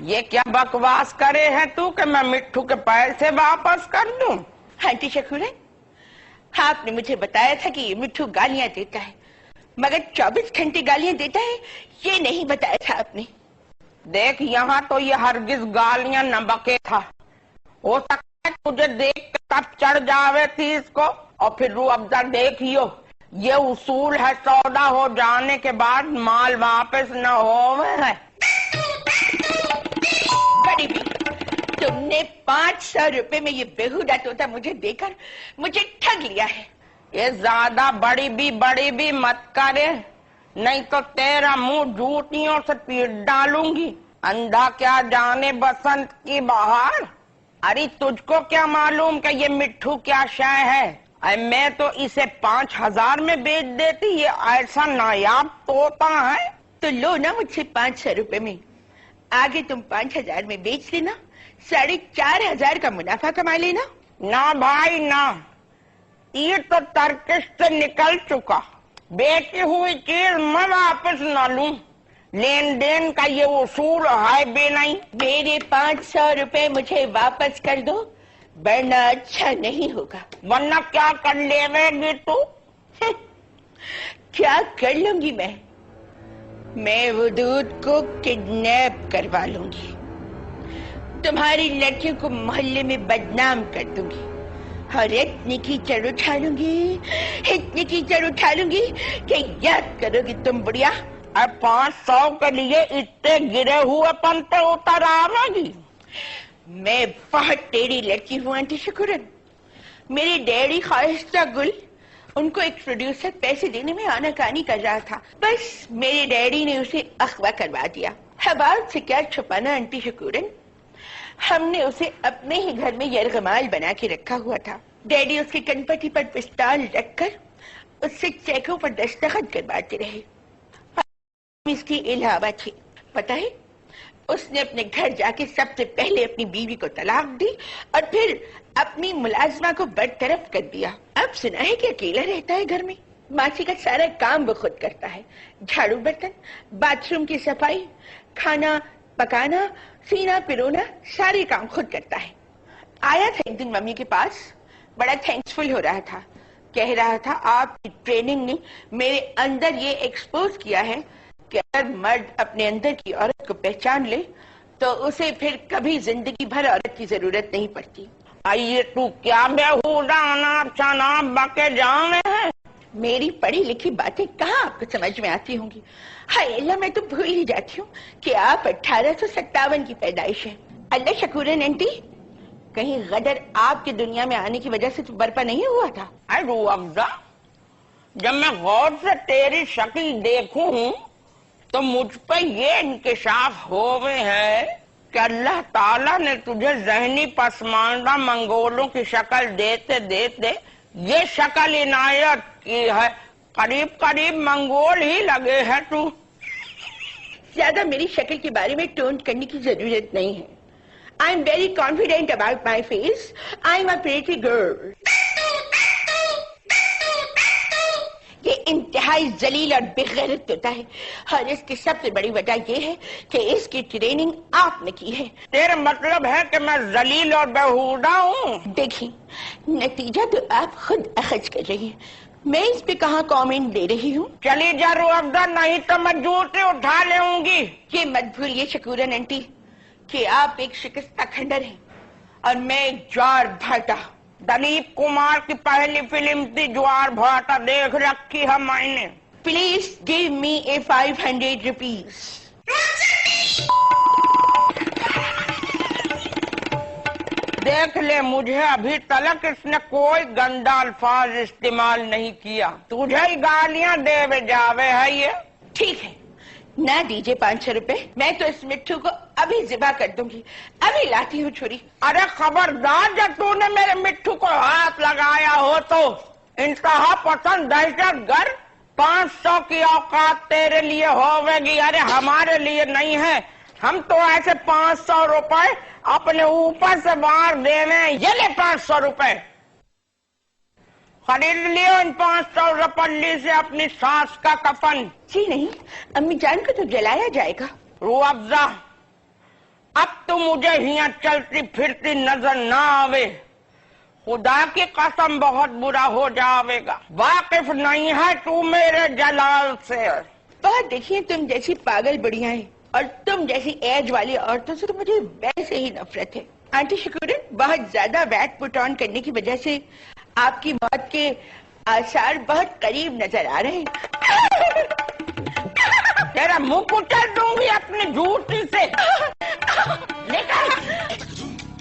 ये क्या बकवास करे है तू कि मैं मिट्ठू के पैसे वापस कर दूं? आंटी शकूरन, आपने मुझे बताया था कि ये मिट्ठू गालियां देता है, मगर 24 घंटे गालियां देता है ये नहीं बताया था आपने। देख, यहाँ तो ये हरगिज गालियां न बके था। हो सकता है तुझे देख के तब चढ़ जावे थी इसको, और फिर रू अफ़ज़ा देखियो, ये उसूल है, सौदा हो जाने के बाद माल वापस न होवे है। बड़ी भी, तुमने 500 रुपए में ये बेहुदा तोता मुझे देकर मुझे ठग लिया है। ये ज्यादा बड़ी भी मत करे, नहीं तो तेरा मुंह जूतियों से पीट डालूंगी। अंधा क्या जाने बसंत की बहार। अरे तुझको क्या मालूम कि ये मिट्ठू क्या शय है? मैं तो इसे 5000 में बेच देती। ये ऐसा नायाब तोता है। तो लो ना मुझसे 500 रुपए में, आगे तुम 5000 में बेच लेना, 4500 का मुनाफा कमा लेना। ना भाई ना, ये तो तर्कश से निकल चुका। बेची हुई चीज मैं वापस न लूं। लेन देन का ये उसूल है भी नहीं। मेरे 500 रुपए मुझे वापस कर दो, वरना अच्छा नहीं होगा। वरना क्या कर लेवेगी तू? क्या कर लूंगी मैं वो दूध को किडनैप करवा लूंगी, तुम्हारी लड़कियों को मोहल्ले में बदनाम कर दूंगी और इतनी कीचड़ उठा लूंगी कि याद करोगी तुम बुढ़िया। अब 500 के लिए इतने गिरे हुए पन पे उतर आवेगी? मैं बहुत टेढ़ी लड़की हूँ आंटी शकूरन। मेरी डैडी ख्वाहिस्ता गुल, उनको एक प्रोड्यूसर पैसे देने में आनाकानी कर रहा था, बस मेरे डैडी ने उसे अगवा करवा दिया। हवाल से क्या छुपाना आंटी शकूरन, हमने उसे अपने ही घर में यरगमाल बना के रखा हुआ था। डैडी उसके कनपटी पर पिस्तौल रखकर उससे चेकों पर दस्तखत करवाते रहे। इसके अलावा थी, पता है, उसने अपने घर जाके सबसे पहले अपनी बीवी को तलाक दी और फिर अपनी मुलाजमा को बरतरफ कर दिया। अब सुना है कि अकेला रहता है घर में। मासी का सारा काम वो खुद करता है, झाड़ू बर्तन, बाथरूम की सफाई, खाना पकाना, सीना पिरोना, सारे काम खुद करता है। आया था एक दिन मम्मी के पास, बड़ा थैंक्सफुल हो रहा था, कह रहा था आपकी ट्रेनिंग ने मेरे अंदर ये एक्सपोज किया है कि अगर मर्द अपने अंदर की औरत को पहचान ले तो उसे फिर कभी जिंदगी भर औरत की जरूरत नहीं पड़ती। आइए तू क्या बेहुदा अनाप शनाप बाके जाने है? मेरी पढ़ी लिखी बातें कहाँ आपको समझ में आती होंगी। हाय अल्लाह, मैं तो भूल ही जाती हूँ कि आप 1857 की पैदाइश है। अल्लाह शकूरन आंटी, कहीं गदर आपकी दुनिया में आने की वजह से तो बर्पा नहीं हुआ था? अरे रू अफ़ज़ा, जब मैं गौर से तेरी शक्ल देखूं तो मुझ पर ये इंकिशाफ हो गए है कि अल्लाह ताला ने तुझे ज़हनी पसमानदा मंगोलों की शक्ल देते देते ये शक्ल इनायत की है। करीब करीब मंगोल ही लगे है तू। ज्यादा मेरी शक्ल के बारे में टोंट करने की जरूरत नहीं है। I am very confident about my face. I am a pretty girl. ये इंतहाई जलील और बेगैरत होता है और इसकी सबसे बड़ी वजह यह है कि इसकी ट्रेनिंग आपने की है। तेरा मतलब है कि मैं जलील और बेहुदा हूँ? देखिए, नतीजा तो आप खुद अखज कर रही हैं, मैं इस पे कहाँ कमेंट दे रही हूँ। चली जा रू अफ़ज़ा, नहीं तो मैं जूते उठा लेऊंगी। ये मत भूलिए शकूरन आंटी कि आप एक शिकस्ता खंडर हैं और मैं एक ज्वार भाटा। दिलीप कुमार की पहली फिल्म थी ज्वार भाटा, देख रखी है मैंने। Please give me A 500 rupees. देख ले, मुझे अभी तलक इसने कोई गंदा अल्फाज इस्तेमाल नहीं किया। तुझे ही गालियां देवे जावे है ये। ठीक है, ना दीजिए 500 रुपए, मैं तो इस मिट्ठू को अभी जिबा कर दूंगी। अभी लाती हूँ छुरी। अरे खबरदार, जब तूने मेरे मिट्ठू को हाथ लगाया हो तो इंतहा पसंद दहशतगर्द। 500 की औकात तेरे लिए होवेगी, अरे हमारे लिए नहीं है। हम तो ऐसे 500 रुपए अपने ऊपर से बाहर देने। ये ले 500 रुपए, खरीद लियो इन 500 रुपये से अपनी सास का कफन। जी नहीं, अम्मी जान को तो जलाया जाएगा। रू अफ़ज़ा, अब तो मुझे यहाँ चलती फिरती नजर ना आवे। खुदा की कसम बहुत बुरा हो जाएगा। वाकिफ नहीं है तू मेरे जलाल से। बहुत देखिए, तुम जैसी पागल बुढ़िया है और तुम जैसी एज वाली औरतों से तो मुझे वैसे ही नफरत है। आंटी शकूरन, बहुत ज्यादा वैट पुट ऑन करने की वजह से आपकी मौत के आसार बहुत करीब नजर आ रहे हैं। तेरा मुंह कुचल दूंगी अपनी जूती से। निकल।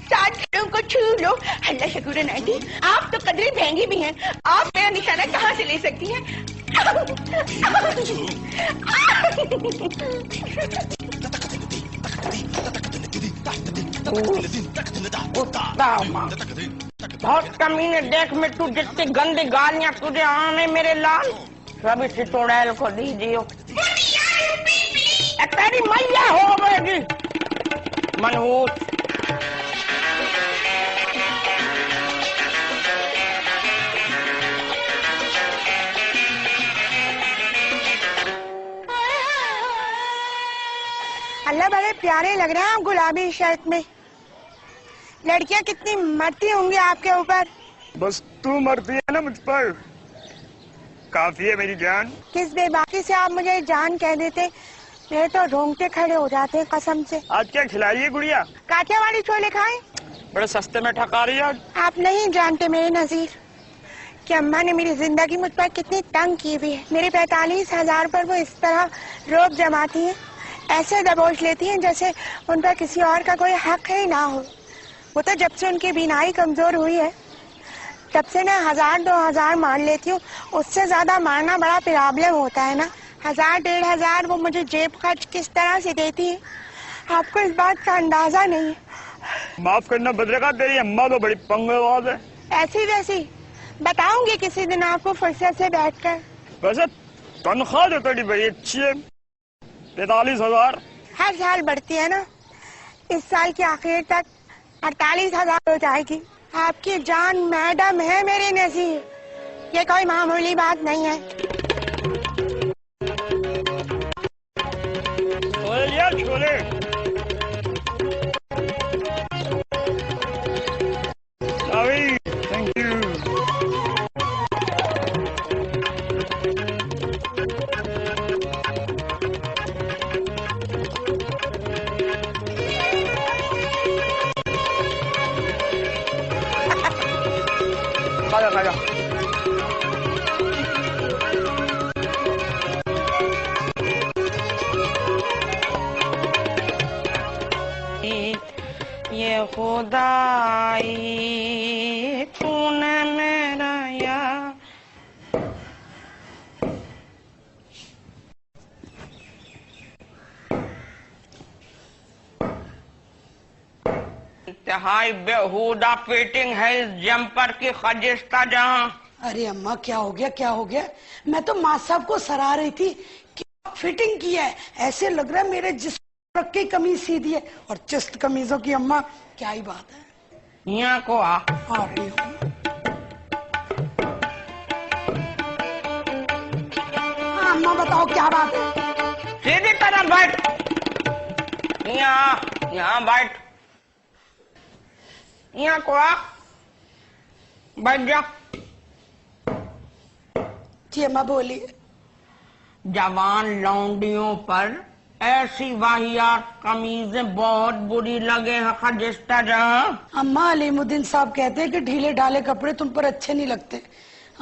साथियों को छू लो। अल्लाह शकूरन आंटी, आप तो कदरे महंगी भी हैं। आप मेरा निशाना कहाँ से ले सकती हैं? बहुत कमीने, देख मैं तू जितनी गंदी गालियां तुझे आने मेरे लाल सभी सिचोड़ैल को दीजिए। तेरी मैया हो गई मनहूस। अल्लाह, बड़े प्यारे लग रहे हैं आप गुलाबी शर्ट में। लड़कियां कितनी मरती होंगी आपके ऊपर। बस तू मरती है ना मुझ पर, काफी है मेरी जान। किस बेबाकी से आप मुझे जान कह देते, मेरे तो रोंगटे खड़े हो जाते कसम से। आज क्या खिला रही है गुड़िया? काठियावाड़ी छोले खाएं? बड़े सस्ते में ठका रही है। आप नहीं जानते मेरे नजीर कि अम्मा ने मेरी जिंदगी मुझ पर कितनी तंग की हुई है। मेरे 45,000 पर वो इस तरह रोब जमाती हैं, ऐसे दबोच लेती हैं जैसे उन पर किसी और का कोई हक ही ना हो। वो तो जब से उनकी बीनाई कमजोर हुई है तब से मैं 1000-2000 मार लेती हूँ। उससे ज्यादा मारना बड़ा प्रॉब्लम होता है ना। 1000-1500 वो मुझे जेब खर्च किस तरह से देती है, आपको इस बात का अंदाजा नहीं है। माफ करना बदरेगा, तेरी अम्मा तो बड़ी पंगेबाज है। ऐसी वैसी बताऊंगी किसी दिन आपको फुर्सत से बैठकर। वैसे तनख्वाह तो तेरी बड़ी अच्छी है, 43,000। हर साल बढ़ती है ना, इस साल के आखिर तक 48,000 हो जाएगी। आपकी जान मैडम है मेरे नजीर, ये कोई मामूली बात नहीं है। Chole thank you. खाजा ये खुदाई तूने मेरा यार। इंतहाई बेहुदा फिटिंग है इस जम्पर की खजिस्ता जहां। अरे अम्मा, क्या हो गया, क्या हो गया? मैं तो माँ साहब को सराह रही थी कि फिटिंग की है, ऐसे लग रहा है मेरे जिस्म रख के कमीज सीधी है। और चेस्ट कमीजों की अम्मा क्या ही बात है। यहाँ को आ रही हूँ। हाँ अम्मा, बताओ क्या बात है? सीधी तरह बैठ। यहाँ बैठ। यहाँ को आ, बैठ जा। जी अम्मा बोलिए। जवान लौंडियों पर ऐसी वाहियात कमीजें बहुत बुरी लगे हैं खजिस्ता जहाँ। अम्मा, अलीमुद्दीन साहब कहते हैं कि ढीले ढाले कपड़े तुम पर अच्छे नहीं लगते।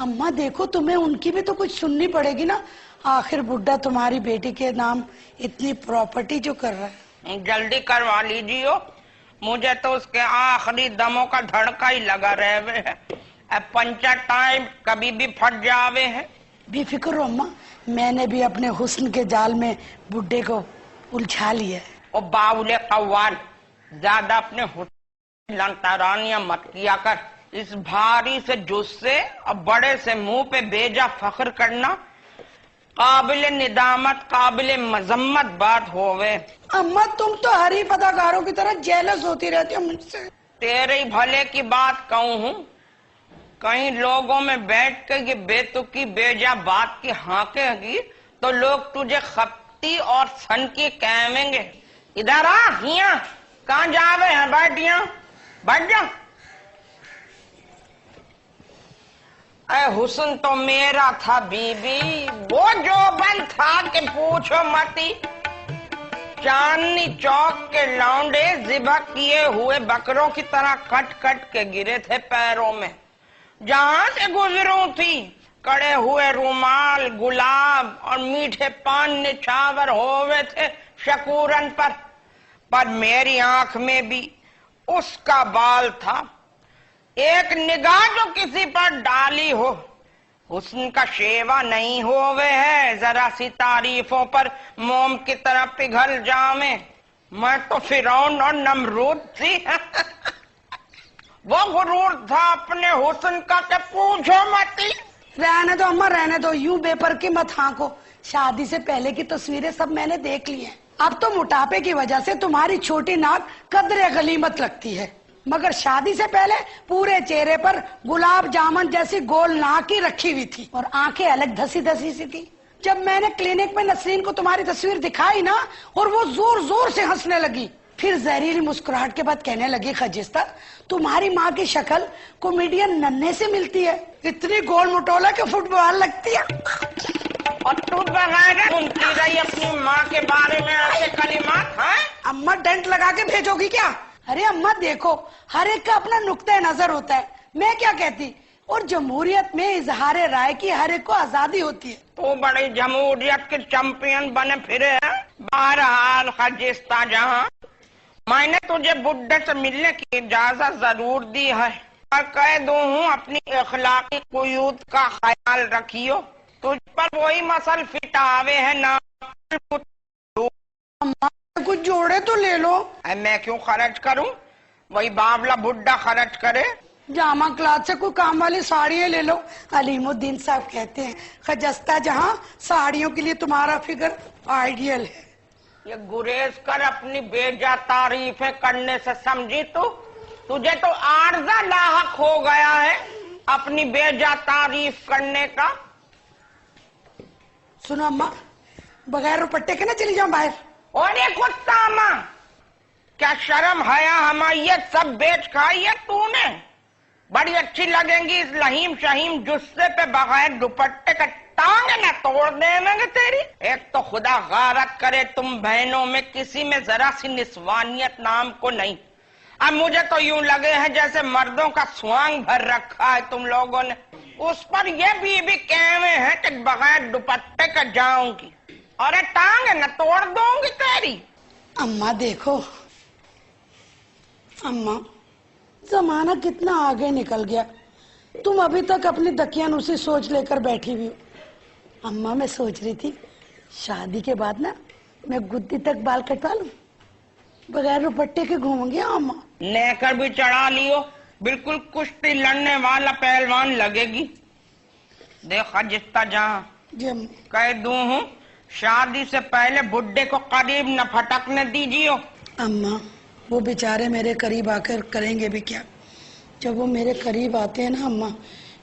अम्मा देखो, तुम्हें उनकी भी तो कुछ सुननी पड़ेगी ना। आखिर बुड्ढा तुम्हारी बेटी के नाम इतनी प्रॉपर्टी जो कर रहा है। जल्दी करवा लीजिए, मुझे तो उसके आखिरी दमों का धड़का ही लगा रहे है। अब पंचर टाइम कभी भी फट जावे है। बेफिक्र रहो अम्मा, मैंने भी अपने हुस्न के जाल में बुड्ढे को उलझा लिया है। ओ बाउले कव्वाल, ज्यादा अपने हुस्न लंतरानियां मत किया कर। इस भारी से जुस्से और बड़े से मुंह पे बेजा फख्र करना काबिल निदामत, काबिल मजम्मत बात होवे। अम्मा, तुम तो हरी पदाकारों की तरह जेलस होती रहती हो मुझसे। तेरे भले की बात कहूँ हूँ, कहीं लोगों में बैठ कर ये बेतुकी बेजा बात की हाँकेगी तो लोग तुझे खपती और सन की कहेंगे। इधर आ, हिया कहाँ जावे हैं? बैठिया बैठ जा। अरे हुस्न तो मेरा था बीबी, वो जो बन था कि पूछो मती। चांदनी चौक के लौंडे ज़िबा किए हुए बकरों की तरह कट कट के गिरे थे पैरों में। जहां से गुजरूं थी कड़े हुए रुमाल, गुलाब और मीठे पान निछावर होवे थे शकूरन पर मेरी आंख में भी उसका बाल था। एक निगाह जो किसी पर डाली हो, हुस्न का शेवा नहीं होवे है, जरा सी तारीफों पर मोम की तरह पिघल जावे। मैं तो फिरौन और नमरूद थी। वो गुरूर था अपने हुस्न का कि पूछो मती। रहने दो अम्मा, रहने दो, यूं बेपर के मत हाँको। शादी से पहले की तस्वीरें सब मैंने देख ली हैं। अब तो मोटापे की वजह से तुम्हारी छोटी नाक कदरे गलीमत लगती है, मगर शादी से पहले पूरे चेहरे पर गुलाब जामुन जैसी गोल नाक ही रखी हुई थी और आंखें अलग धसी धसी सी थी। जब मैंने क्लिनिक में नसरीन को तुम्हारी तस्वीर दिखाई ना, और वो जोर जोर से हंसने लगी, फिर जहरीली मुस्कुराहट के बाद कहने लगी, खजिस्ता तुम्हारी माँ की शक्ल कॉमेडियन नन्हे से मिलती है, इतनी गोल मुटोला के फुटबॉल लगती है। और तू बगैर सुनती रही अपनी माँ के बारे में ऐसे कलिमात हैं? अम्मा डेंट लगा के भेजोगी क्या? अरे अम्मा देखो, हर एक का अपना नुक्ता नजर होता है, मैं क्या कहती। और जमहूरियत में इजहार राय की हर एक को आजादी होती है। तू बड़ी जमहूरियत के चैंपियन बने फिरे है। बहरहाल खजिस्ता जहां, मैंने तुझे बुड्ढे से मिलने की इजाजत जरूर दी है, और कह दूं हूँ अपनी अखलाकी कुयूत का ख्याल रखियो। तुझ पर वही मसल फिट आवे है ना। अम्मा कुछ जोड़े तो ले लो। मैं क्यों खर्च करूं? वही बावला बुड्ढा खर्च करे। जामा क्लास से कोई काम वाली साड़ियाँ ले लो। अलीमुद्दीन साहब कहते हैं, खजस्ता जहाँ साड़ियों के लिए तुम्हारा फिगर आइडियल है। ये गुरेज कर अपनी बेजा तारीफें करने से समझी तू? तुझे तो आर्जा लाहक हो गया है अपनी बेजा तारीफ करने का। सुनो अम्मा, बगैर रुपट्टे के ना चली जाऊं बाहर। और ये कुत्ता माँ, क्या शर्म हया हमायत सब बेच खाई है तूने? बड़ी अच्छी लगेंगी इस लहीम शहीम जुस्से पे बगैर दुपट्टे का टांग न तोड़ देंगे तेरी। एक तो खुदा गारत करे तुम बहनों में किसी में जरा सी निस्वानियत नाम को नहीं। अब मुझे तो यूं लगे हैं जैसे मर्दों का स्वांग भर रखा है तुम लोगों ने। उस पर यह भी कहवे है कि बगैर दुपट्टे का जाऊंगी, और टांग न तोड़ दूंगी तेरी। अम्मा देखो, अम्मा जमाना कितना आगे निकल गया, तुम अभी तक अपनी दकियानुसी सोच लेकर बैठी हुई हो। अम्मा मैं सोच रही थी शादी के बाद ना मैं गुद्दी तक बाल कटवा लूं, बगैर दुपट्टे के घूमूंगी। अम्मा लेकर भी चढ़ा लियो, बिल्कुल कुश्ती लड़ने वाला पहलवान लगेगी। देखा जितना जहाँ कह दूं हूँ, शादी से पहले बुड्ढे को करीब न फटकने दीजिए। अम्मा वो बेचारे मेरे करीब आकर करेंगे भी क्या? जब वो मेरे करीब आते हैं ना अम्मा,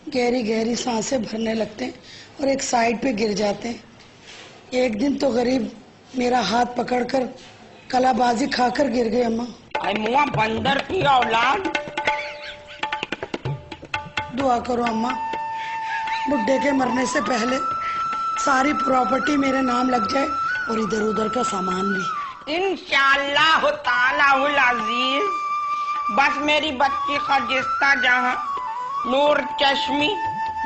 गहरी गहरी सांसें भरने लगते हैं और एक साइड पे गिर जाते हैं। एक दिन तो गरीब मेरा हाथ पकड़कर कलाबाजी खाकर गिर गए अम्मा। मुआ बंदर की औलाद। दुआ करो अम्मा, बुड्ढे के मरने से पहले सारी प्रॉपर्टी मेरे नाम लग जाए और इधर उधर का सामान भी। इंशाअल्लाह तालाहुल अजीज। बस मेरी बच्ची खजिस्ता जहां, नूर चश्मी,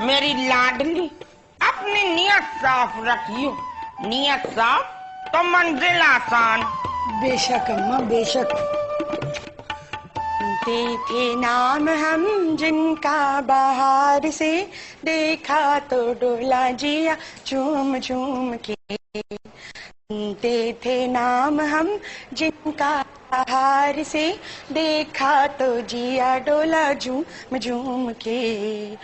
मेरी लाडली, अपनी नियत साफ रखियो। नियत साफ तो मंजिल आसान। बेशक अम्मा बेशक। देखे नाम हम जिनका बाहर से, देखा तो डोला जिया झूम झूम के। सुनते थे नाम हम जिनका बाहर से, देखा तो जिया डोला झूम झूम के।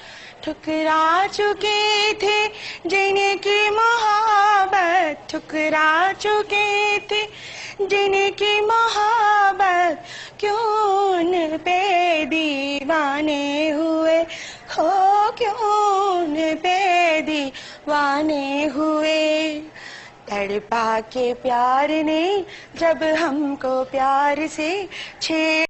ठुकरा चुके थे जिनकी मोहब्बत, ठुकरा चुके थे जिनकी मोहब्बत, क्यों उन पे दीवाने हुए हो, क्यों उन पे दीवाने हुए। तड़पा के प्यार ने जब हमको प्यार से छेड़